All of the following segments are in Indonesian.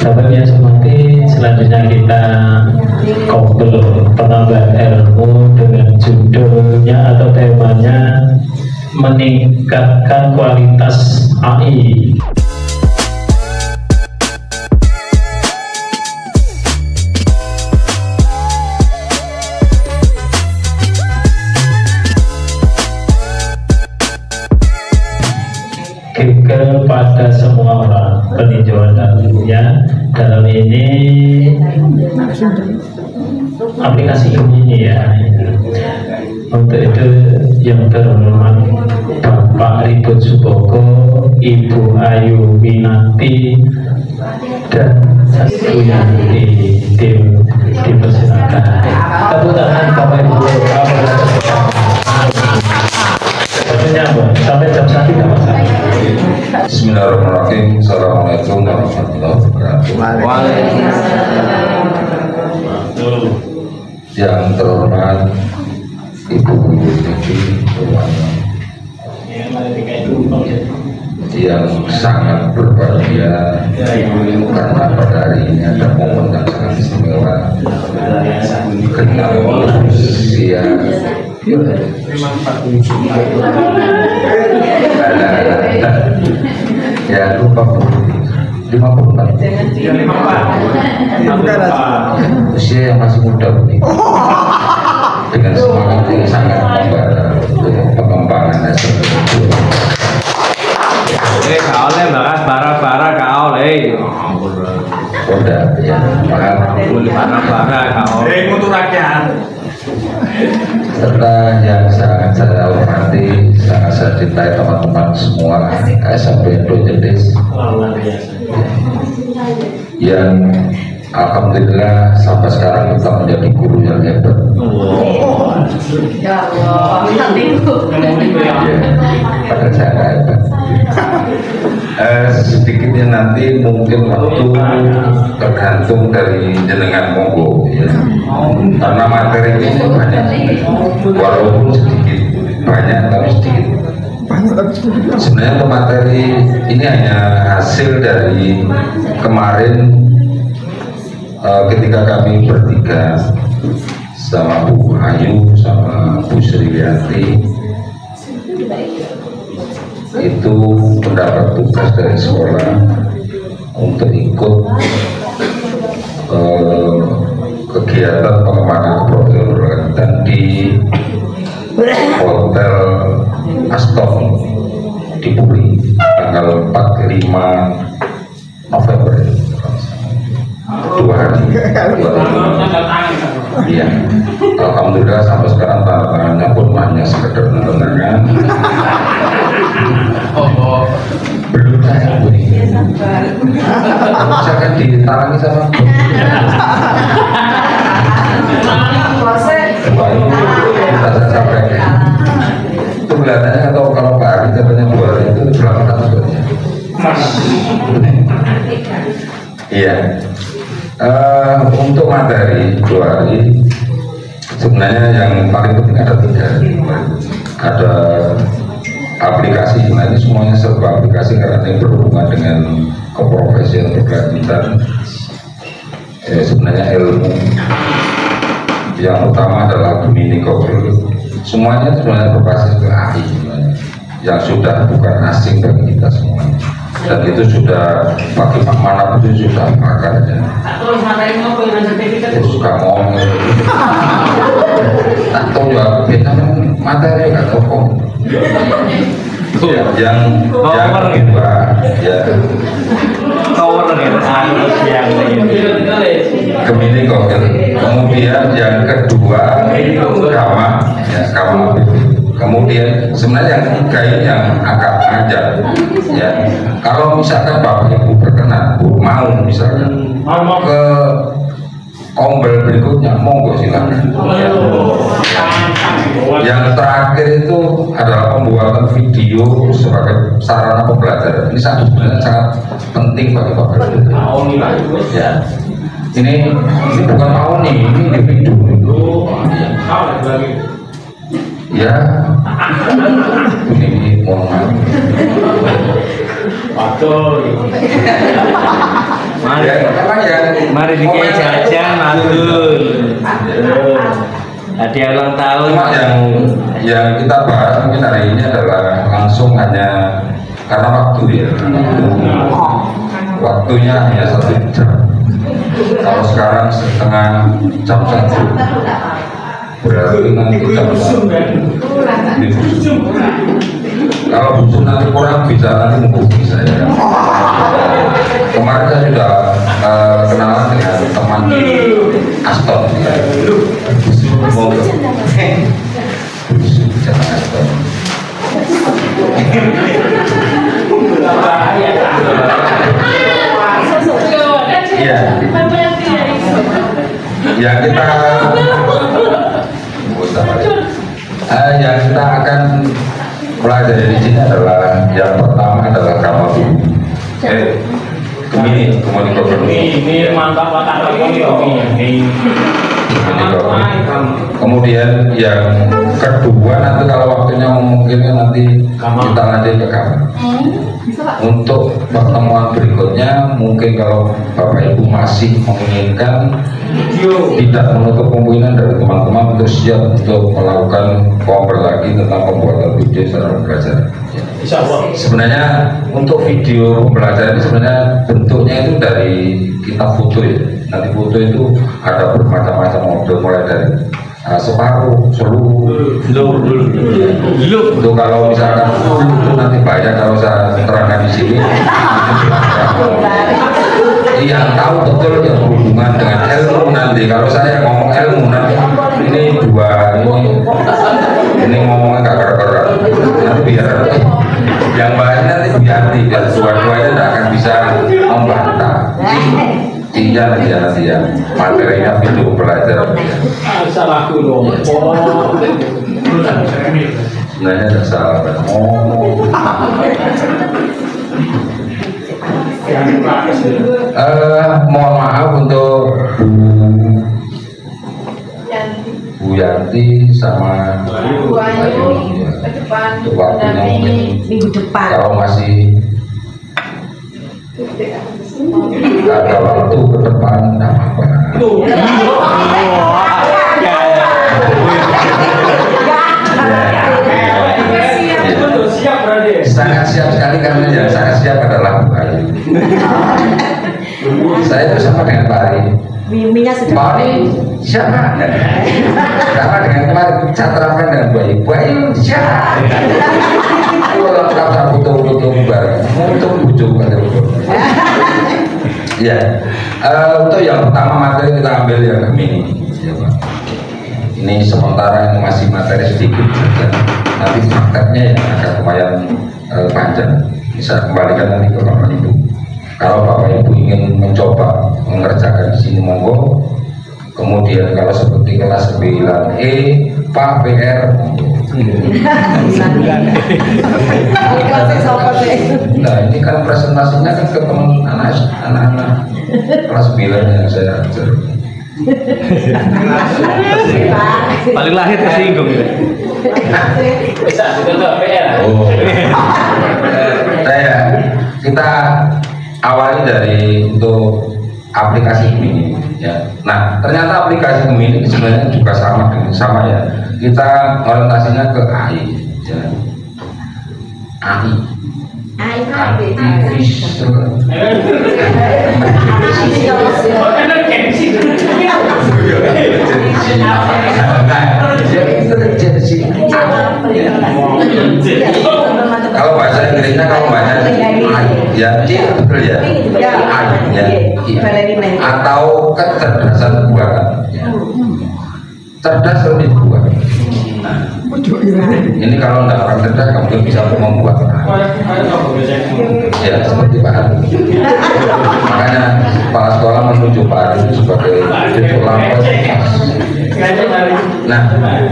Bapak yang semati, selanjutnya kita ngobrol penambah ilmu dengan judulnya atau temanya meningkatkan kualitas AI. Kepada semua orang peninjauan ya dalam ini aplikasi ini ya. Untuk itu yang terhormat Bapak Ribut Suboko, Ibu Ayu Winati dan Bu Yanti dipersilakan. Tepuk tangan Bapak Ibu. Sampai jam 1 tidak masalah. Bismillahirrahmanirrahim. Assalamualaikum warahmatullahi wabarakatuh. Yang terhormat Ibu Yanti, yang sangat berbahagia karena pada hari ini ada momen yang sangat istimewa. Kenal usia ya lupa 54 usia yang masih muda ini dengan semangat yang sangat membara untuk pengembangan nasional. Kau le bahas bara kau le. Udah ya, bara kau. Untuk rakyat. Serta yang sangat saya hormati, sangat saya cintai teman-teman semua SMP Dojedes yang alhamdulillah sampai sekarang kita menjadi guru yang hebat. Ya Allah, Pada saya hebat. Sedikitnya nanti mungkin waktu tergantung dari jenengan monggo ya. Karena materi ini banyak, walaupun sedikit banyak tapi sedikit. Sebenarnya untuk materi ini hanya hasil dari kemarin ketika kami bertiga sama Bu Ayu sama Bu Sriyanti itu mendapat tugas dari sekolah untuk ikut kegiatan pengembangan keprofesionalan di Hotel Aston di Puri tanggal 4-5 November 2 hari. Iya, alhamdulillah sampai sekarang tanda tangannya pun hanya sekedar tanda tangan. Belum saya Bu. Saya kan ditarangi sama Bu. Kita sampaikan. Itu kelihatannya kalau Pak Ari katanya 2 hari itu berapa kasus banyak? Iya. Untuk materi 2 hari sebenarnya yang paling penting ada 3. Ada aplikasi, nah ini semuanya serba aplikasi karena ini berhubungan dengan keprofesian berkelanjutan. Sebenarnya ilmu yang utama adalah Gemini Google. Semuanya sebenarnya berbasis ke AI sebenarnya, yang sudah bukan asing bagi kita semuanya. Dan itu sudah bagi mana pun itu sudah pakarnya. Suka ngomong atau ya kita materi atau kok yang kedua ya Gemini Google. Kemudian yang kedua Gamma ya, Gamma. Kemudian sebenarnya yang ketiga ini yang agak panjang ya. Kalau misalkan Bapak Ibu berkenan, Bu, mau misalkan ke ombel berikutnya, monggo silakan. Ya. Yang terakhir itu adalah pembuatan video sebagai sarana pembelajaran. Ini sebenarnya sangat penting bagi Bapak Ibu. Ya. Ini bukan mau nih, ini individu. Ya, Ini mohon maaf. Mari, Ya, memang yang mari dikei jajan matur. Hadiah ulang tahun. Cuma yang kita bahas mungkin hari ini adalah langsung hanya karena waktu ya. Waktunya hanya 1 jam. Kalau sekarang setengah jam 1, berarti nanti jam 1. Kalau butuh nanti kurang bisa nanti menghubungi saya. Kemarin saya sudah kenalan dengan teman di Aston. Jangan Aston. Iya. Yang kita akan pelajari di sini adalah yang pertama adalah kamar Gemini mantap ini. Kemudian yang kedua nanti kalau waktunya memungkinkan nanti kita lanjut ke kamar. Untuk pertemuan berikutnya mungkin kalau Bapak Ibu masih menginginkan, tidak menutup kemungkinan dari teman-teman untuk siap untuk melakukan kompor lagi tentang pembuatan video secara pembelajaran. Sebenarnya untuk video pembelajaran ini sebenarnya bentuknya itu dari kita foto ya. Nanti foto itu ada bermacam-macam model mulai dari separuh, seluruh, itu kalau misalkan itu nanti banyak kalau saya terangkan di sini. Yang tahu betul yang berhubungan dengan ilmu nanti. Kalau saya ngomong ilmu nanti ini ini ngomongnya gak kerak-kerak. Nanti biar yang bahas nanti biar dua-duanya tidak akan bisa membantah. Iya nanti ya materinya video pelajaran. Salahku loh. Sebenarnya tidak salah. Mohon maaf untuk Bu Yanti sama Bu Ayu. Waktunya mungkin minggu depan. Kalau masih ada waktu ke depan, tidak apa-apa. Sangat siap sekali karena yang sangat siap adalah Bu Ayu. Saya itu sama dengan Pak Ari. Pak Ari siapa? Sama dengan kemarin catrapan dengan Bu Ayu. Bu Ayu siapa? Kalau kita foto-foto bareng, untuk bujuk ya. Untuk yang pertama materi kita ambil yang Gemini. Ya, Pak. Ini sementara ini masih materi sedikit saja. Nanti prakteknya yang akan lumayan panjang. Bisa kembalikan nanti ke Bapak Ibu. Kalau Bapak Ibu ingin mencoba mengerjakan di sini monggo. Kemudian kalau seperti kelas 9E, Pak PR. Nah ini kan presentasinya kan ke teman anak-anak kelas 9 yang saya ajar. Paling lahir tersinggung ya. Bisa ditutup PR. Oh. Kita awali dari untuk aplikasi Gemini ya. Nah ternyata aplikasi Gemini sebenarnya juga sama ya. Kita orientasinya ke AI ya. Artificial kalau bahasa Inggrisnya kalau baca ya betul ya atau kecerdasan buatan cerdas lebih buat. Ini kalau tidak orang cerdas kamu mungkin bisa membuat ya seperti Pak Ari. Makanya kepala sekolah menunjuk Pak Ari itu sebagai titik lampu. Nah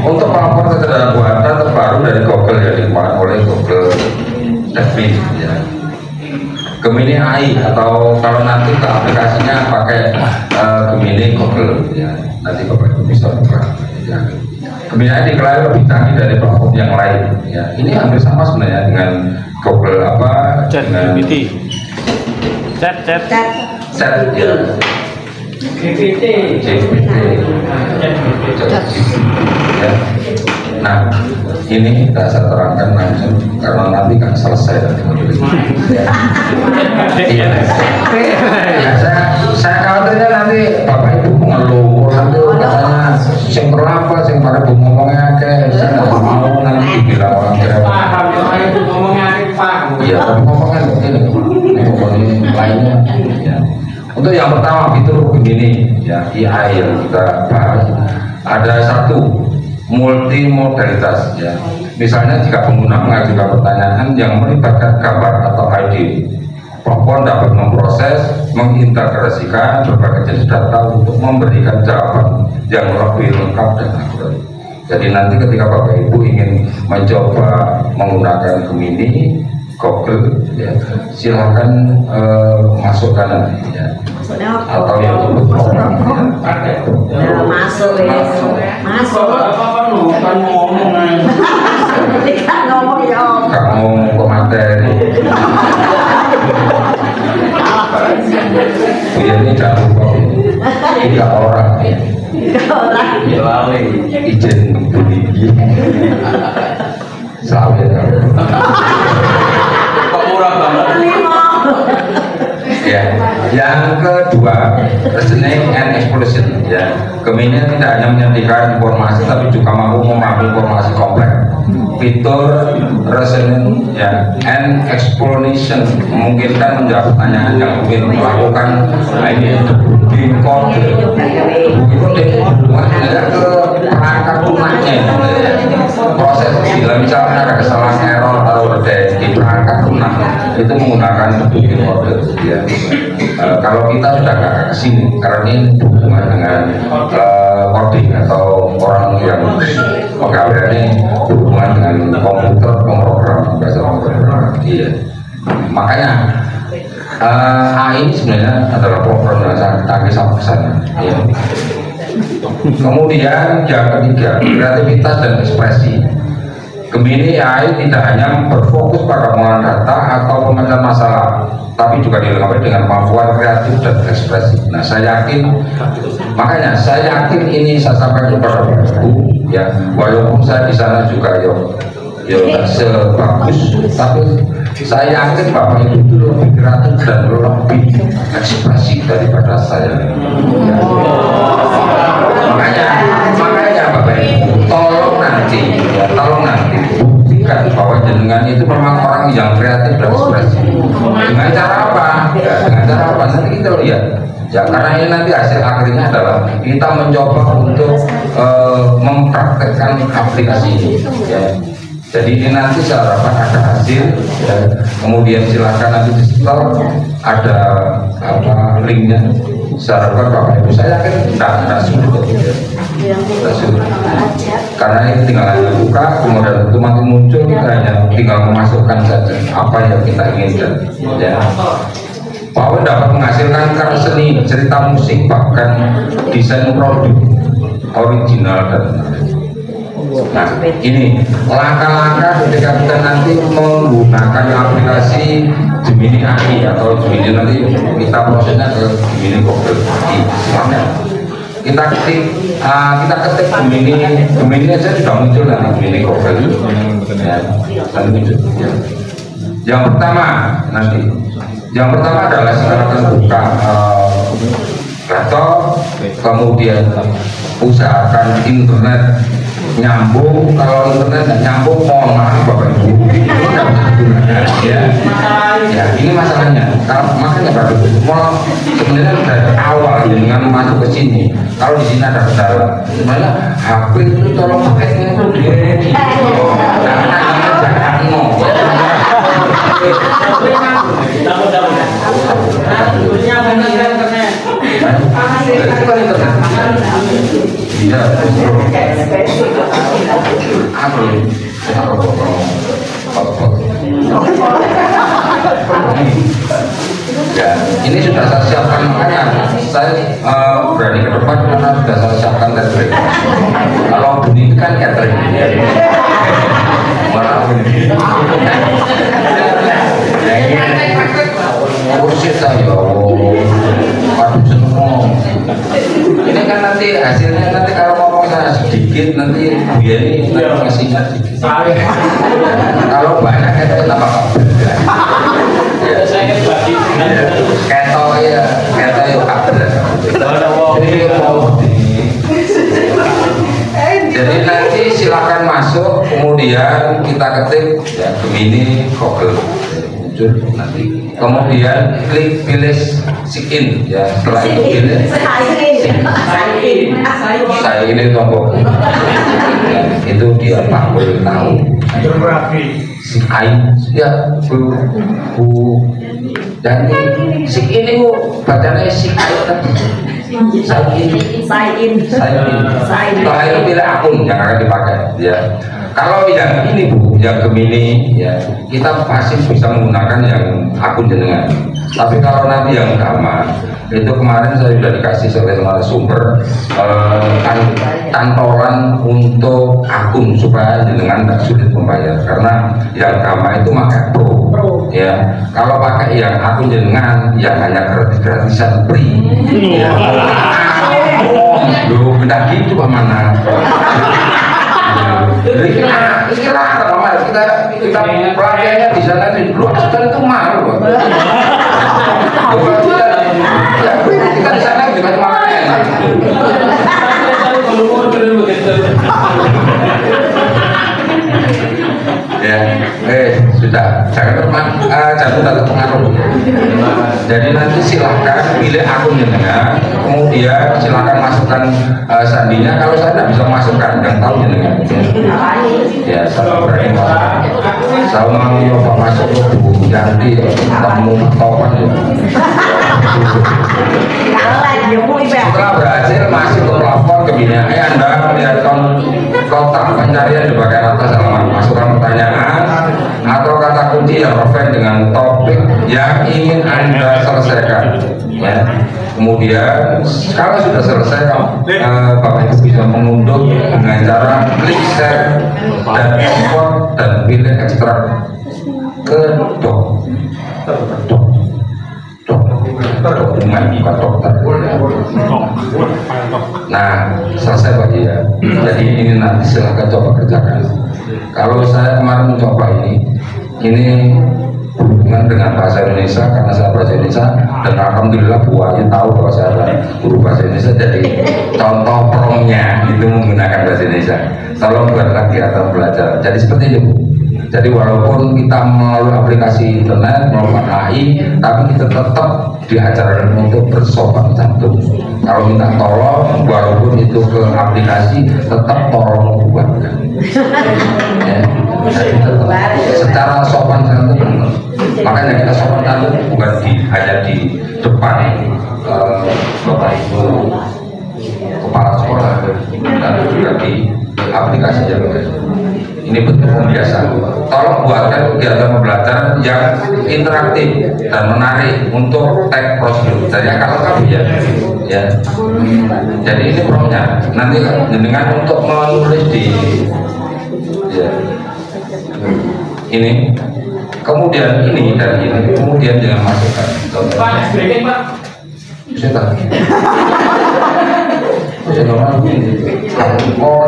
untuk pelapor kecerdasan buatan terbaru dari Google ya dikeluarkan oleh Google Devin ya. Gemini AI atau kalau nanti ke aplikasinya pakai Gemini Google ya nanti Bapak Ibu bisa buka ya. Gemini diklaim lebih canggih dari platform yang lain. Ya, ini hampir sama sebenarnya dengan Google apa? Dengan Chat. Chat ya. GPT. GPT. Ya. Nah, ini saya terangkan langsung karena nanti kan selesai nanti Iya. Ya, saya khawatirnya nanti Bapak Ibu mengeluh nanti katanya sing berapa sing pada ngomongnya saya nggak mau nanti dibilang orang kira Paham, orang itu ngomongnya paham. iya tapi ngomongnya begini ngomongnya lainnya ya. Untuk yang pertama fitur begini ya AI yang kita bahas ada satu multimodalitas ya. Misalnya jika pengguna mengajukan pertanyaan yang melibatkan gambar atau ID, platform dapat memproses, mengintegrasikan berbagai jenis data untuk memberikan jawaban yang lebih lengkap dan akurat. Jadi nanti ketika Bapak Ibu ingin mencoba menggunakan Gemini, Google, ya, silahkan masukkan nanti ya. Atau yang disebut program ya. Masuk. Apa bukan ngomong Tidak ngomong ya. Kamu ke materi. Ya ini jangan lupa 3 orang ya. Izin bunyi. Selamat ya. kok murah banget. Ya, yang kedua, reasoning and exploration. Ya, Gemini tidak hanya menyajikan informasi, tapi juga mampu memahami informasi kompleks. Fitur reasoning ya, and explanation memungkinkan menjawab pertanyaan yang mungkin melakukan ini debugging kode. Debugging hubungannya ke perangkat lunaknya. Proses bila misalnya ada kesalahan error atau ada di perangkat lunak itu menggunakan debugging kode. Ya. Kalau kita sudah nggak ke sini karena ini berhubungan dengan coding atau orang yang pegawainya berhubungan dengan komputer pemrogram bahasa pemrogram. Iya. Makanya AI ini sebenarnya adalah program yang sangat canggih sampai ke sana. Iya. Kemudian yang ketiga, kreativitas dan ekspresi. Gemini AI tidak hanya berfokus pada pengolahan data atau pemecahan masalah, tapi juga dilengkapi dengan kemampuan kreatif dan ekspresi. Nah, saya yakin ini saya sampaikan kepada Bapak Ibu, ya, walaupun saya di sana juga tidak sebagus, tapi saya yakin Bapak Ibu itu lebih kreatif dan lebih ekspresi daripada saya. Ya. Makanya Bapak Ibu, tolong nanti buktikan bahwa jenengan itu memang orang yang kreatif dan ekspresi. Dengan cara apa? Ya, dengan cara apa? Nanti kita lihat. Ya, karena ini nanti hasil akhirnya adalah kita mencoba untuk mempraktekkan aplikasi ini. Ya. Jadi ini nanti saya harapkan ada hasil. Ya. Kemudian silakan nanti di setel ada linknya. Saya harapkan Bapak Ibu, saya yakin tidak sulit. Karena ini tinggal hanya buka, kemudian otomatis muncul, kita hanya tinggal memasukkan saja apa yang kita inginkan. Ya. Bahwa dapat menghasilkan karya seni, cerita musik, bahkan desain produk original dan nah ini langkah-langkah ketika kita nanti menggunakan aplikasi Gemini AI atau Gemini nanti kita prosesnya ke Gemini Google. Silahkan kita ketik Gemini aja sudah muncul nanti Gemini Google ya, nanti muncul. Yang pertama adalah silakan buka laptop, kemudian usahakan internet nyambung. Kalau internet nggak nyambung, mohon maaf Bapak Ibu, ini nggak bisa digunakan ya. Ya ini masalahnya. Makanya Bapak Ibu, sebenarnya dari awal dengan masuk ke sini, kalau di sini ada kendala, sebenarnya HP itu tolong pakainya itu karena jangan no. Iya, ya, ini sudah saya siapkan, makanya saya berani ke depan karena sudah saya siapkan dari kalau mau bunyi kan catering ya. Malah bunyi. Kursi saya, waduh seneng. Ini kan nanti hasilnya nanti kalau ngomong saya sedikit nanti dia ini ngasihnya sedikit. Kalau banyak itu kenapa kabel? Saya bagi. Keto ya kabel. Jadi nanti silakan masuk, kemudian kita ketik ya Gemini Google muncul nanti, kemudian klik pilih sign in ya, setelah itu pilih saya ini tombol itu dia tak boleh tahu sign ya bu dan sign ini bu bacanya sign Sign in. Setelah itu pilih akun yang akan dipakai ya. Kalau yang ini Bu, yang Gemini ya, kita pasti bisa menggunakan yang akun jenengan. Tapi kalau nanti yang Dhamma, itu kemarin saya sudah dikasih oleh narasumber kantoran untuk akun supaya jenengan tidak sulit membayar. Karena yang Dhamma itu pakai pro ya. Kalau pakai yang akun jenengan, yang hanya gratisan free ya. Lu benda gitu mana? Kita pelatihannya di sana di luar kan itu mahal. Kita di sana juga cuma enak. Ya, sudah jangan terpengaruh. Jadi nanti silahkan pilih akun jenengan, kemudian silahkan masukkan sandinya. Kalau saya tidak bisa masukkan, yang tahu jenengan. Ya, saya berani masukkan. Saya mau coba masuk ke Bu Yanti, ketemu Topan ya. Setelah berhasil masuk ke plafon Gemini, Anda melihat kotak pencarian di bagian atas halaman, masukkan pertanyaan atau kata kunci yang relevan dengan topik yang ingin Anda selesaikan ya. Kemudian kalau sudah selesai Bapak Ibu bisa mengunduh dengan cara klik share dan import dan pilih ekstrak ke dokumen bukan dokter. Nah selesai Pak ya. Jadi ini nanti silahkan coba kerjakan. Kalau saya kemarin mencoba ini berhubungan dengan bahasa Indonesia karena saya bahasa Indonesia dan alhamdulillah buahnya tahu bahwa saya adalah guru bahasa Indonesia. Jadi contoh promnya itu menggunakan bahasa Indonesia. Tolong buatlah kegiatan belajar. Jadi seperti itu Bu. Jadi walaupun kita melalui aplikasi internet, melalui AI, tapi kita tetap diajarkan untuk bersopan santun. Kalau minta tolong, walaupun itu ke aplikasi, tetap tolong buatkan. Ya. Jadi tetap secara sopan santun. Makanya kita sopan santun bukan hanya di depan Bapak Ibu kepala sekolah, tapi juga di aplikasi yang lain. Ini bentuk pembiasaan. Tolong buatkan kegiatan pembelajaran yang interaktif dan menarik untuk tag prosedur. Jadi kalau kamu ya. Jadi ini promnya. Nanti dengan untuk menulis di ini, kemudian ini dan ini, kemudian jangan masukkan. Pak, breaking Pak. Saya tahu. Saya tahu ini. Oh,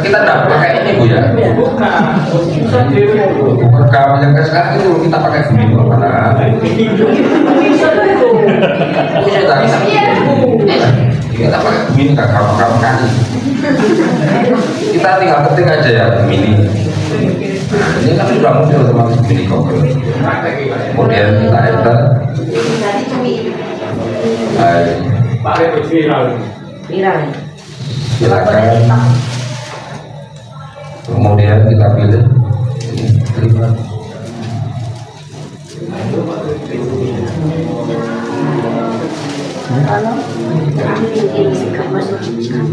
kita tidak pakai ini Bu ya. Bukan kamu yang sekarang itu kita pakai Gemini mana? Kita pakai Gemini nggak kamu kali. Kita tinggal ketik aja ya Gemini. Ini kan sudah muncul otomatis Gemini Google. Kemudian kita enter. Pakai viral. Silakan. Kemudian kita pilih Terima.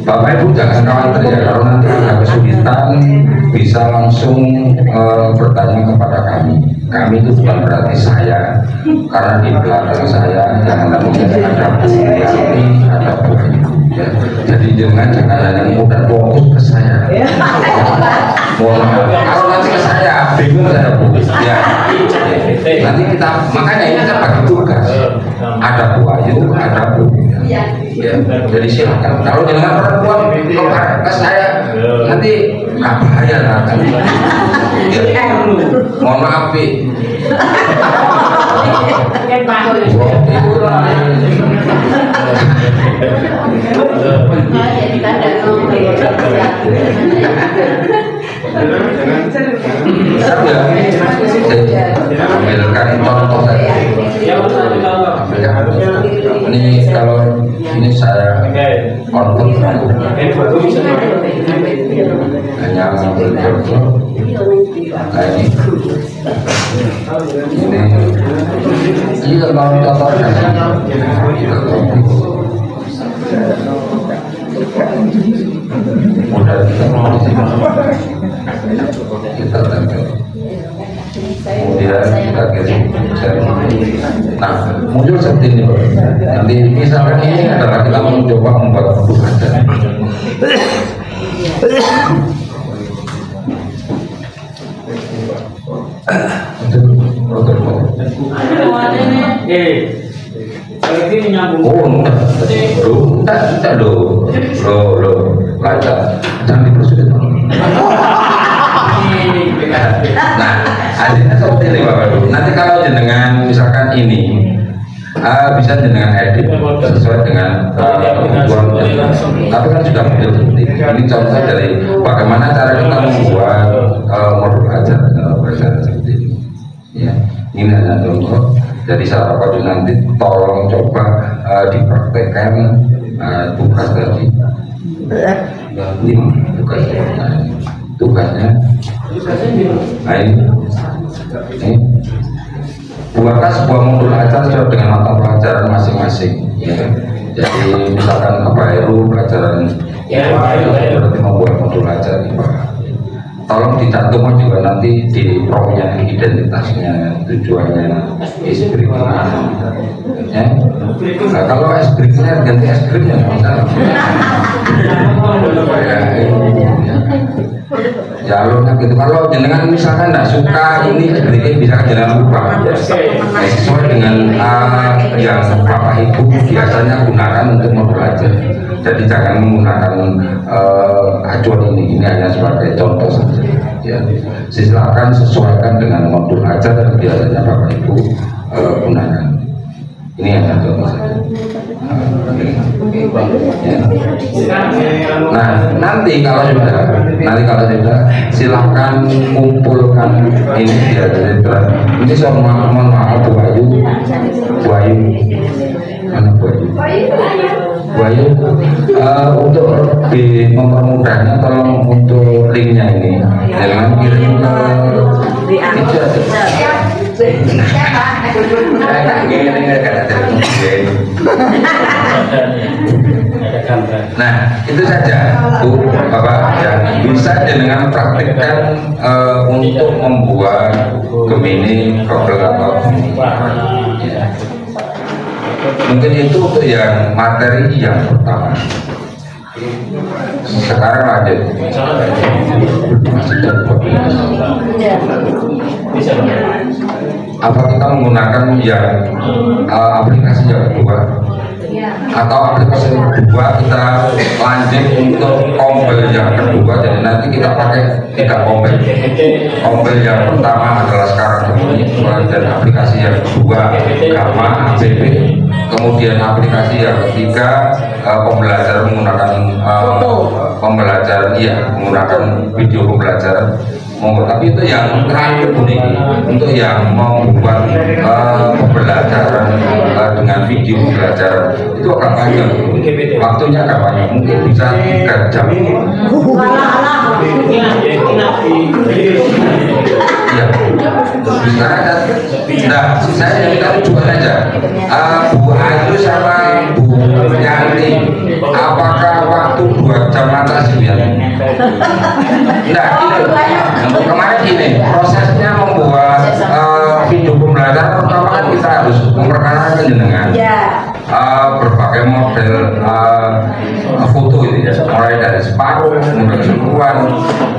Bapak Ibu jangan khawatir ya, kalau nanti ada kesulitan bisa langsung bertanya kepada kami. Kami itu bukan berarti saya, karena di belakang saya yang namanya ada Bu Yanti, ada Bu Ayu. Ya. Jadi jangan hanya mudah fokus ke saya. Mohon maaf, kalau nanti ke saya bingung saya Bu. Ya. Nanti kita makanya ini kan bagi tugas. Ada Bu Ayu, ada Bu. Ya. Jadi silakan. Kalau dengan perempuan ke saya nanti nggak bahaya nanti. Ya. Mohon maaf Pi. Ambilkan contoh saja. Ini kalau ini saya konfirm hanya mengambil contoh. Nah ini kalau contoh mudah kita tempel. Kemudian kita kirim seri. Nah, muncul seperti ini Pak. Nanti misalkan ini adalah kita mencoba membuat produk ajar. Jangan dipersulit. Nah, hasilnya seperti ini Bapak Ibu. Nanti kalau jenengan misalkan ini bisa jenengan edit sesuai dengan kebutuhan. Tapi kan sudah muncul seperti ini. Ini contoh dari bagaimana cara kita membuat modul ajar seperti ini. Ya, ini hanya contoh. Jadi saya harapkan nanti tolong coba dipraktekkan tugas tadi. Ini tugasnya. Nah ini buatlah sebuah modul ajar sesuai dengan mata pelajaran masing-masing. Ya. Jadi misalkan Bapak pelajaran berarti membuat modul ajar IPA. Tolong dicantumkan juga nanti di profnya, identitasnya, tujuannya, espriknya. Ya. Nah, kalau espriknya ganti espriknya misalnya. Ya alurnya gitu. Kalau jenengan misalkan tidak suka ini espriknya bisa jenengan ubah. Sesuai dengan yang Bapak Ibu biasanya gunakan untuk modul ajar. Jadi jangan menggunakan acuan ini hanya sebagai contoh saja. Ya, silakan sesuaikan dengan modul ajar yang biasanya Bapak Ibu gunakan. Ini hanya contoh saja. Ya. Nah, nanti kalau sudah, silakan kumpulkan ini ya. Ini saya mohon maaf Bu Ayu, mana Bu Ayu, untuk mempermudahnya tolong untuk linknya ini jangan kirim ke itu aja. Nah itu saja Bu Bapak yang bisa dengan praktikkan untuk membuat Gemini kalkulator. Ya. Mungkin itu untuk yang materi yang pertama. Sekarang lanjut. Apa kita menggunakan yang aplikasi yang kedua? Atau aplikasi yang kedua kita lanjut untuk kompil yang kedua, jadi nanti kita pakai tidak kompil. Kompil yang pertama adalah sekarang ini, kemudian aplikasi yang kedua Gamma APP, kemudian aplikasi yang ketiga pembelajaran menggunakan pembelajaran menggunakan video pembelajaran monggo. Tapi itu yang terakhir Bu Niki, untuk yang mau membuat pembelajaran dengan video pembelajaran itu akan panjang, waktunya akan panjang, mungkin bisa 3 jam. Iya, sekarang nah saya minta rujukan aja, Bu Ayu sama Bu Yanti, apakah waktu 2 jam atas ya? Nah, untuk kemarin gini, prosesnya membuat video pembelajaran pertama kan kita harus memperkenalkan jenengan berbagai model foto itu ya, mulai dari separuh, kemudian keseluruhan,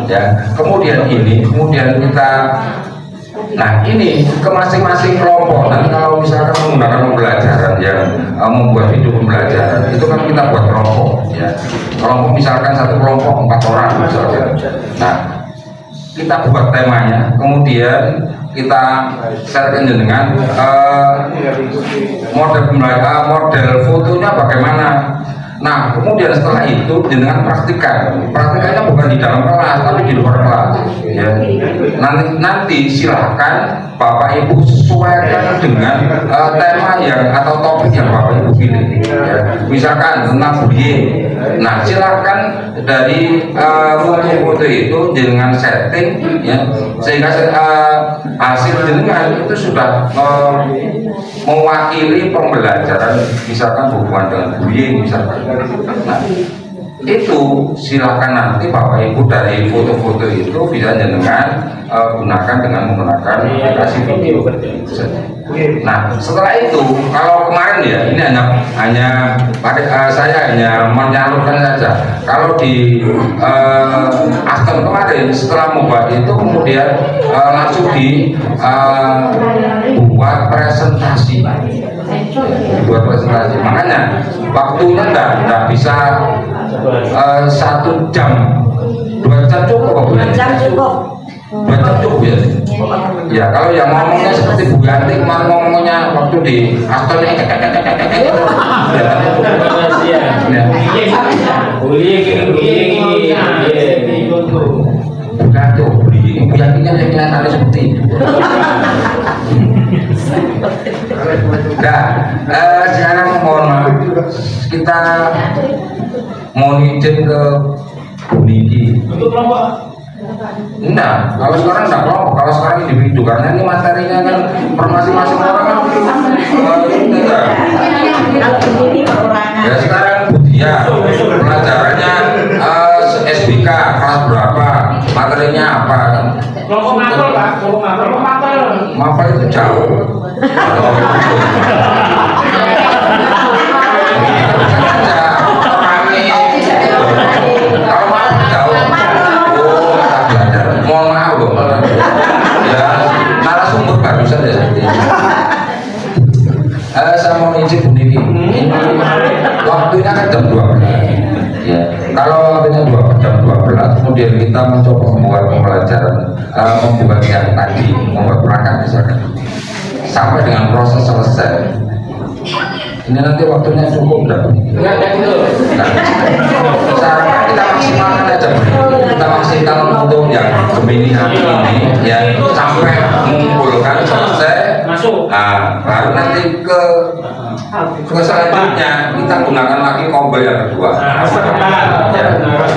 ya. Kemudian kita, nah ini ke masing-masing kelompok. Nanti kalau misalkan menggunakan pembelajaran yang membuat video pembelajaran, itu kan kita buat kelompok, ya. Kelompok misalkan satu kelompok 4 orang misalkan. Nah, kita buat temanya, kemudian kita sharekan dengan model fotonya bagaimana. Nah, kemudian setelah itu dengan praktikannya bukan di dalam kelas tapi di luar kelas, ya. Nanti silahkan Bapak Ibu sesuaikan dengan tema yang atau topik yang Bapak Ibu pilih, ya. Misalkan tentang bullying, nah silahkan dari foto-foto itu dengan setting, ya, sehingga hasil dengan itu sudah mewakili pembelajaran, misalkan hubungan dengan bullying misalkan. Nah, itu silakan nanti Bapak Ibu dari foto-foto itu bisa jenengan gunakan dengan menggunakan aplikasi video. Nah, setelah itu kalau kemarin ya ini hanya saya hanya menyalurkan saja. Kalau di Aston kemarin setelah membuat itu kemudian langsung dibuat presentasi. Makanya waktunya nggak bisa 1 jam, 2 jam cukup. 2 jam cukup. 2 jam cukup ya. Ya kalau yang ngomongnya seperti Bu Yanti kemarin ngomongnya waktu di Aston bukan tuh Bu Yantinya kelihatan seperti itu. Nah, sekarang mohon maaf, kita mau izin ke Bu Niki. Untuk kelompok? Nah, kalau sekarang enggak kelompok, kalau sekarang individu, karena ini materinya kan per masing-masing orang kan enggak. Ya sekarang Budia, pelajarannya SBK kelas berapa, materinya apa? Kelompok mapel Pak, kelompok mapel. Mapel itu jauh. Saya mau izin Bu Niki, waktunya kan jam 12 ya. Kalau waktunya jam 12 kemudian kita mencoba membuat pembelajaran, membuat yang tadi, membuat perangkat misalkan sampai dengan proses selesai, ini nanti waktunya cukup enggak? Enggak gitu. Nah, kita maksimalkan aja, kita maksimalkan untuk yang Gemini hari ini ya, sampai mengumpulkan selesai. Nah, baru nanti ke selanjutnya kita gunakan lagi combo yang kedua.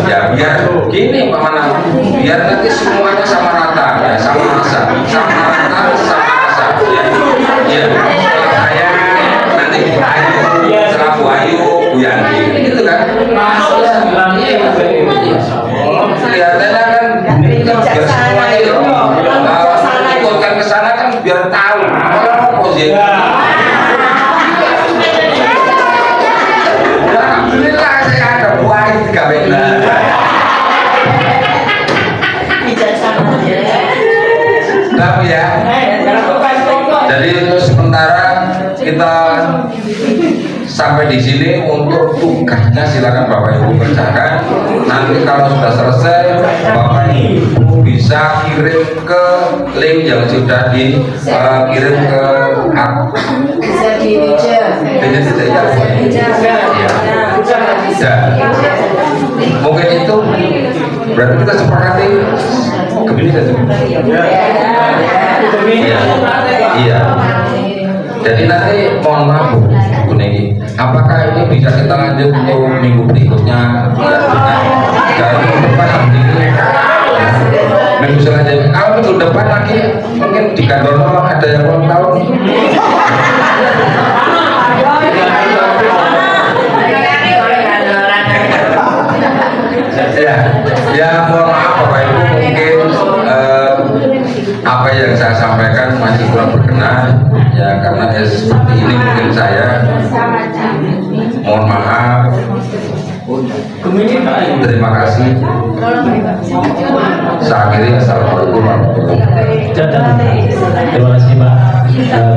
Ya biar gini Pak Manang, biar nanti semuanya sama rata ya, sama rasa, sama rata, sama rasa ya. Ya, saya nanti Bu Ayu, setelah Bu Ayu, Bu Yanti, gitu kan? Kelihatannya kan biar semuanya ikutkan ke sana kan biar tahu kalau mau posisi. Alhamdulillah saya ada buah di kabel. Tapi ya, jadi sementara kita sampai di sini. Untuk tugasnya silakan Bapak Ibu kerjakan. Nanti kalau sudah selesai Bapak Ibu bisa kirim ke link yang sudah dikirim ke Bisa di mungkin itu berarti kita sepakati Gemini saja. Iya. Jadi nanti mohon maaf Bu Negi, apakah ini bisa kita lanjut untuk minggu berikutnya? Dari minggu depan ini, minggu selanjutnya. Kalau minggu depan lagi mungkin di kantor tolong ada yang ulang tahun. Ya mohon maaf Bapak Ibu, mungkin apa yang saya sampaikan masih kurang berkenan ya, karena ya seperti ini mungkin saya mohon maaf. Terima kasih. Saya akhiri, assalamualaikum warahmatullahi wabarakatuh. Terima kasih Pak.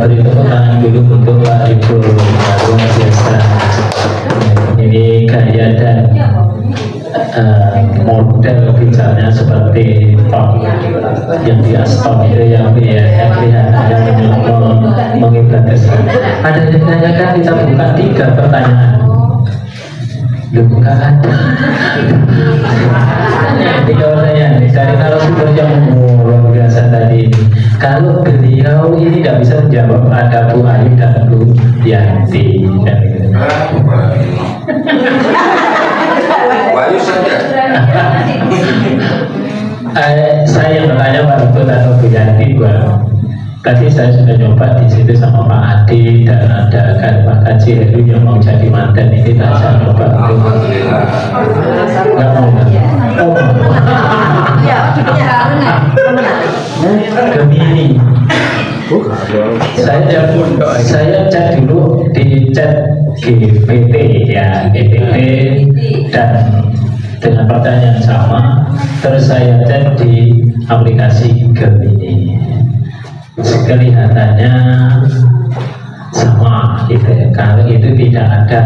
Beri tepuk tangan dulu untuk Pak Ibu, luar biasa. Ini gaya dan model bicaranya seperti top yang di aspal itu yang kelihatannya menghipnotis. Ada yang ditanyakan, kita buka 3 pertanyaan. Bukan ada. 3 pertanyaan. Dari narasumber yang luar biasa tadi. Kalau beliau ini tidak bisa menjawab, ada Bu Ayu dan Bu Yanti. Bayu saja. Saya yang bertanya Pak Ribut atau Bu Yanti, tadi saya sudah nyoba di situ sama Pak Adi dan ada Pak Kaji Heru yang mau jadi mantan, ini tak saya nyoba. Alhamdulillah. Nggak mau nggak? Oh. Gemini. Saya cek dulu di chat GPT ya, GPT dan dengan pertanyaan sama, terus saya cek di aplikasi Gemini. Kelihatannya sama gitu ya. Kalau itu tidak ada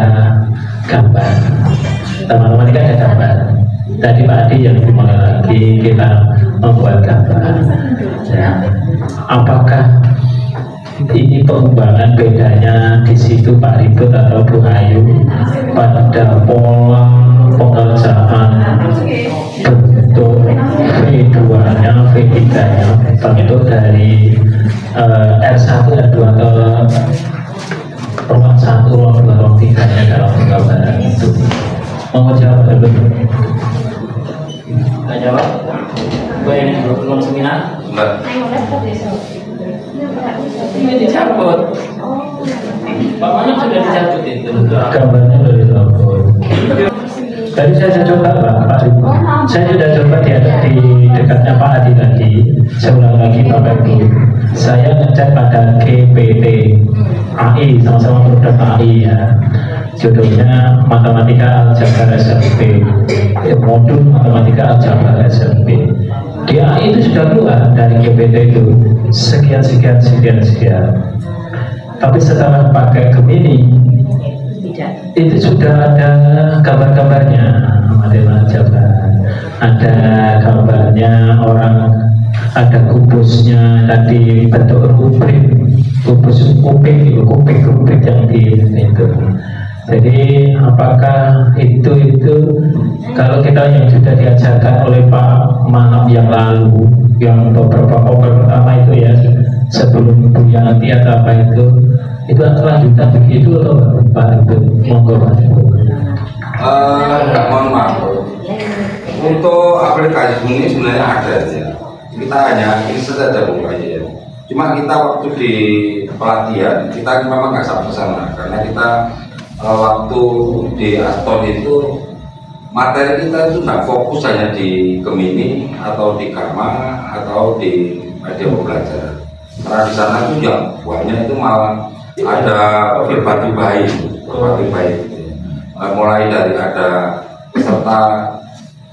gambar, teman-teman ini kan ada gambar. Tadi Pak Adi yang dimulai lagi kita membuat gambar ya. Apakah ini pengembangan bedanya di situ Pak Ribut atau Bu Ayu pada pola pengerjaan bentuk V2-nya, V3-nya, bentuk dari R1, R2 atau ruang 1, ruang 2, ruang 3-nya dalam penggambaran itu. Mau jawab dulu? Nggak jawab? Gue ini belum seminar? Mbak. Ini dicabut. Bapaknya sudah dicabut itu. Gambarnya sudah dicabut. Tadi saya sudah coba Pak Ibu. Saya sudah coba di dekatnya Pak Adi tadi. Saya ulang lagi Bapak Ibu. Saya ngecek pada GPT AI, sama-sama produk AI ya. Judulnya Matematika Aljabar SMP, modul Matematika Aljabar SMP. Di AI itu sudah keluar dari GPT itu sekian. Tapi setelah pakai Gemini itu sudah ada gambar-gambarnya Matematika Aljabar, ada gambarnya orang, ada kubusnya tadi bentuk rubrik, kubus kubik yang di itu. Jadi apakah itu kalau kita yang sudah diajarkan oleh Pak Manap yang lalu, yang beberapa pertama itu ya, sebelum Bu Yanti atau apa itu lanjutan begitu atau Pak Ibu? Monggo Pak Ibu. Mohon maaf. Untuk aplikasi ini sebenarnya ada ya. Kita hanya ini saja bukanya ya. Cuma kita waktu di pelatihan kita memang nggak sampai sana karena kita waktu di Aston itu materi kita itu nggak fokus hanya di Gemini atau di Karma atau di media pembelajaran. Karena di sana itu yang buahnya itu malah ada berbagi baik, mulai dari ada peserta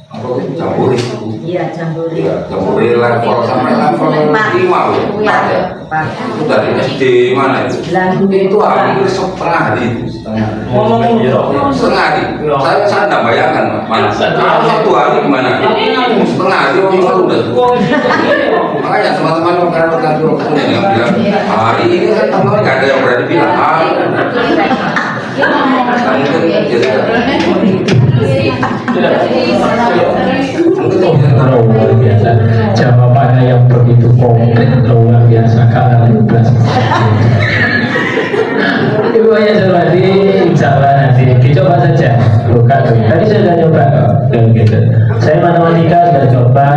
apa jambore itu. Iya, jambore. Iya, jambore level sampai level 5 loh. Ya. Itu dari SD mana itu? Itu hampir setengah hari itu, setengah hari. Saya nggak bayangkan mana. Satu hari gimana? Setengah hari orang udah. Makanya teman-teman rekan-rekan yang bilang hari ini kan teman-teman nggak ada yang berani bilang hari. Mungkin luar biasa. Jawabannya yang begitu konkret, luar biasa kali. Ibu ya Surwati, insya Allah nanti dicoba saja. Buka tuh. Tadi saya sudah coba kok. Gitu. Saya matematika sudah coba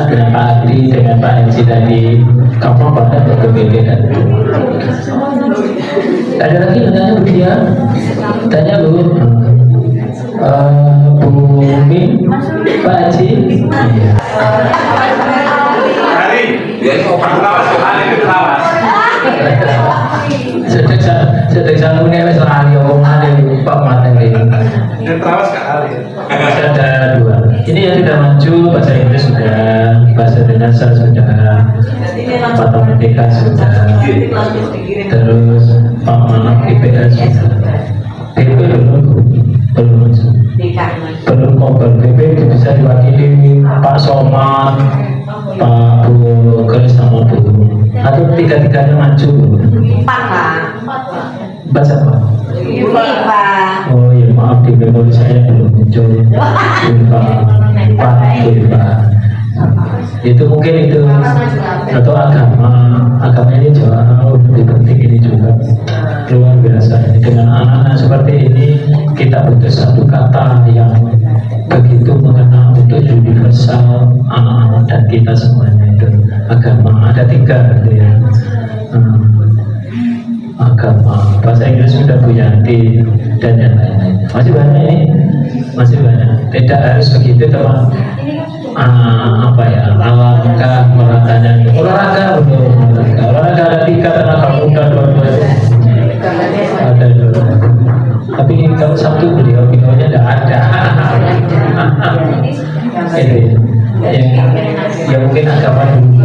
dengan Pak Adi, dengan Pak Haji tadi. Gampang banget untuk berbeda. Ada lagi nanya Bu Dia? Tanya Bu. Bu Min, Pak Haji. Hari, dia mau lawas hari itu lawas. Sedek sanggupnya wes lali omongan Pak materi. Dan lawas ke hari. Masih ada dua. Ini yang sudah maju, bahasa Inggris sudah, bahasa Indonesia sudah, matematika sudah, terus Pak Manak IPS sudah. BP belum maju. Belum kompel. BP itu bisa diwakili Pak Somad, Pak Bu Keris sama Bu. Atau tiga-tiganya maju. Baca apa? Oh ya maaf di memori saya belum muncul. Itu mungkin itu atau agama ini jauh lebih penting ini juga luar biasa. Dengan anak-anak seperti ini kita butuh satu kata yang begitu mengena untuk universal anak-anak dan kita semuanya itu agama ada tiga gitu ya. Agama, bahasa Inggris sudah Bu Yanti dan yang lain-lain. Masih banyak ini, masih banyak. Tidak harus begitu teman. Apa ya? Alangkah olahraga betul. Olahraga ada tiga tenaga muda dua-duanya. Ada dua. Tapi kalau Sabtu beliau-beliaunya tidak ada. Ini ya mungkin agama dulu.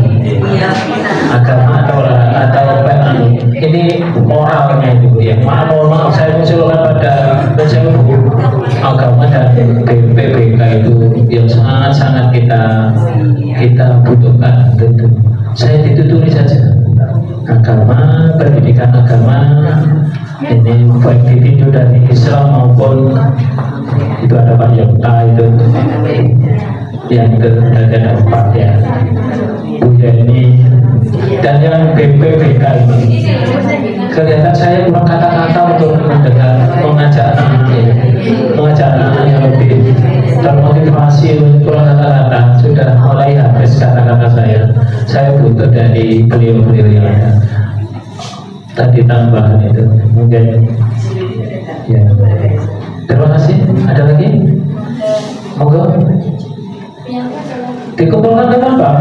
Agama atau ini moralnya itu ya. Maaf saya mengusulkan pada agama dan BPK itu yang sangat kita butuhkan tentu. Saya dituturi saja agama, pendidikan agama ini baik di video dari Islam maupun itu ada Pak Yokta itu yang ada 4 ya Bu Yani dan yang BPK ini kelihatan saya kurang kata-kata untuk mengajak anak yang lebih termotivasi, kurang kata-kata sudah mulai habis kata-kata saya butuh dari beliau-beliau yang ada tadi tambahan itu mungkin ya. Terima kasih. Ada lagi? Monggo dikumpulkan dengan Pak.